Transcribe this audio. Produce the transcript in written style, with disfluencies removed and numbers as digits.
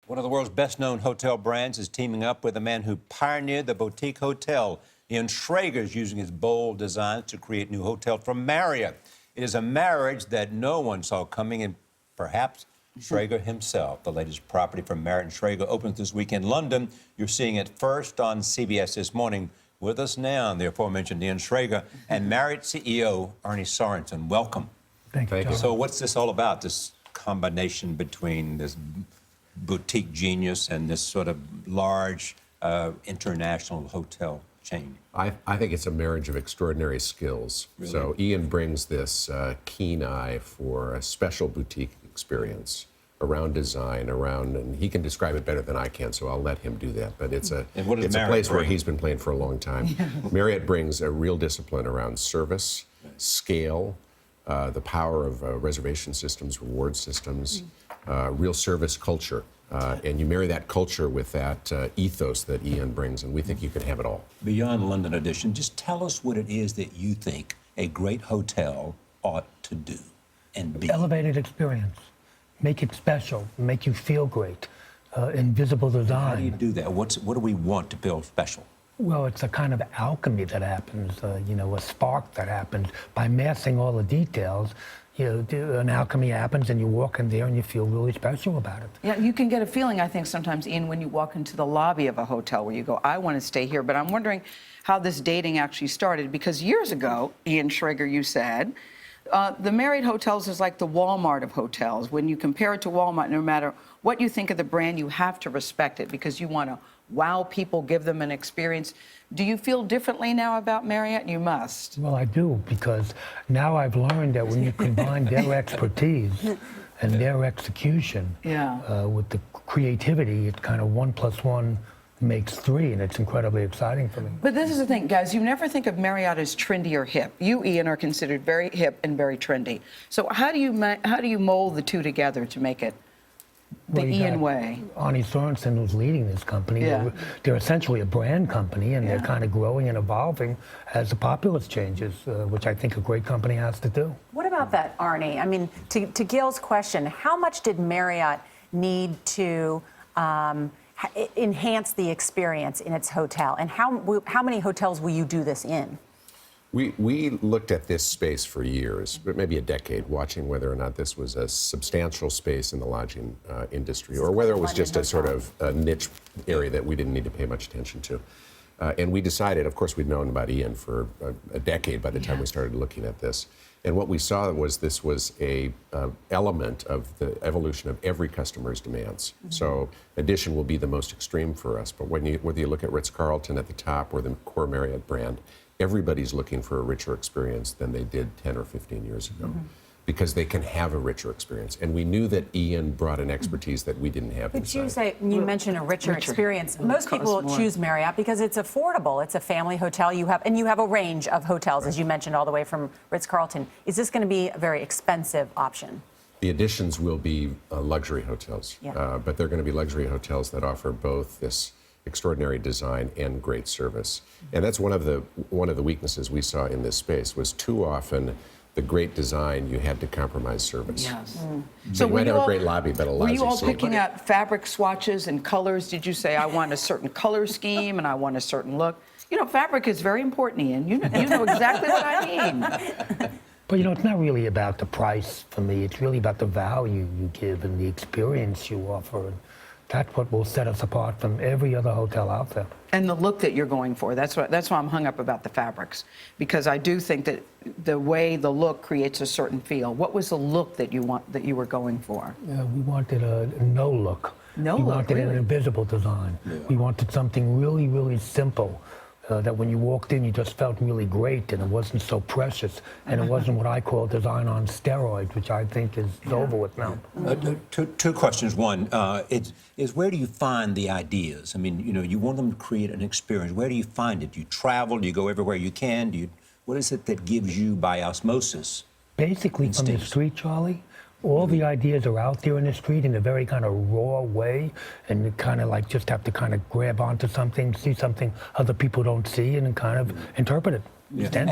One of the world's best-known hotel brands is teaming up with a man who pioneered the boutique hotel. Schrager is using his bold designs to create new hotel for Marriott. It is a marriage that no one saw coming, and perhaps Schrager himself. The latest property from Marriott and Schrager opens this week in London. You're seeing it first on CBS this morning. With us now, the aforementioned Schrager and Marriott CEO Arne Sorenson. Welcome. Thank you. So what's this all about, this combination between this boutique genius and this sort of large international hotel chain? I think it's a marriage of extraordinary skills. Really? So Ian brings this keen eye for a special boutique experience around design, and he can describe it better than I can, so I'll let him do that. But it's a place where he's been playing for a long time. Marriott brings a real discipline around service, scale, the power of reservation systems, reward systems, real service culture. And you marry that culture with that ethos that Ian brings, and we think you can have it all. Beyond London edition, just tell us what it is that you think a great hotel ought to do and be. Elevated experience. Make it special. Make you feel great. Invisible design. How do you do that? What do we want to build special? Well, it's a kind of alchemy that happens, a spark that happens by massing all the details. An alchemy happens and you walk in there and you feel really special about it. Yeah, you can get a feeling, I think, sometimes, Ian, when you walk into the lobby of a hotel where you go, I want to stay here. But I'm wondering how this dating actually started, because years ago, Ian Schrager, you said, the Marriott hotels is like the Walmart of hotels. When you compare it to Walmart, no matter what you think of the brand, you have to respect it because you want to wow people, give them an experience. Do you feel differently now about Marriott? You must. Well, I do, because now I've learned that when you combine their expertise and their execution with the creativity, it's kind of 1 + 1 makes 3, and it's incredibly exciting for me. But this is the thing, guys, you never think of Marriott as trendy or hip. You, Ian, are considered very hip and very trendy. So how do you mold the two together to make it the Ian way? Arne Sorenson, who's leading this company. They're essentially a brand company, and they're kind of growing and evolving as the populace changes, which I think a great company has to do. What about that, Arne? I mean, to Gil's question, how much did Marriott need to enhance the experience in its hotel, and how many hotels will you do this in? We looked at this space for years, but maybe a decade, watching whether or not this was a substantial space in the lodging industry, or whether it was just a sort of a niche area that we didn't need to pay much attention to. And we decided, of course, we'd known about Ian for a decade by the time we started looking at this. And what we saw was this was a element of the evolution of every customer's demands. So addition will be the most extreme for us, but whether you look at Ritz-Carlton at the top or the core Marriott brand, everybody's looking for a richer experience than they did 10 or 15 years ago, because they can have a richer experience. And we knew that Ian brought an expertise that we didn't have inside. You mentioned a richer experience. Most people choose Marriott because it's affordable. It's a family hotel. You have a range of hotels, as you mentioned, all the way from Ritz-Carlton. Is this going to be a very expensive option? The additions will be luxury hotels, but they're going to be luxury hotels that offer both this extraordinary design and great service. And that's one of the weaknesses we saw in this space, was too often the great design, you had to compromise service. Yes. So you might have a great lobby, but a lousy Were you all seat. picking out fabric swatches and colors? Did you say, I want a certain color scheme and I want a certain look? Fabric is very important, Ian. You know exactly what I mean. But it's not really about the price for me. It's really about the value you give and the experience you offer. And that's what will set us apart from every other hotel out there. And the look that you're going for. That's why I'm hung up about the fabrics, because I do think that the way the look creates a certain feel. What was the look that you were going for? We wanted a no look. We wanted an invisible design. We wanted something really, really simple. That when you walked in, you just felt really great, and it wasn't so precious, and it wasn't what I call design on steroids, which I think is over with now. Two questions. One is where do you find the ideas? I mean, you want them to create an experience. Where do you find it? Do you travel? Do you go everywhere you can? What is it that gives you, by osmosis, basically instincts? From the street, Charlie. All the ideas are out there in the street in a very kind of raw way, and you kind of like just have to kind of grab onto something, see something other people don't see, and kind of interpret it.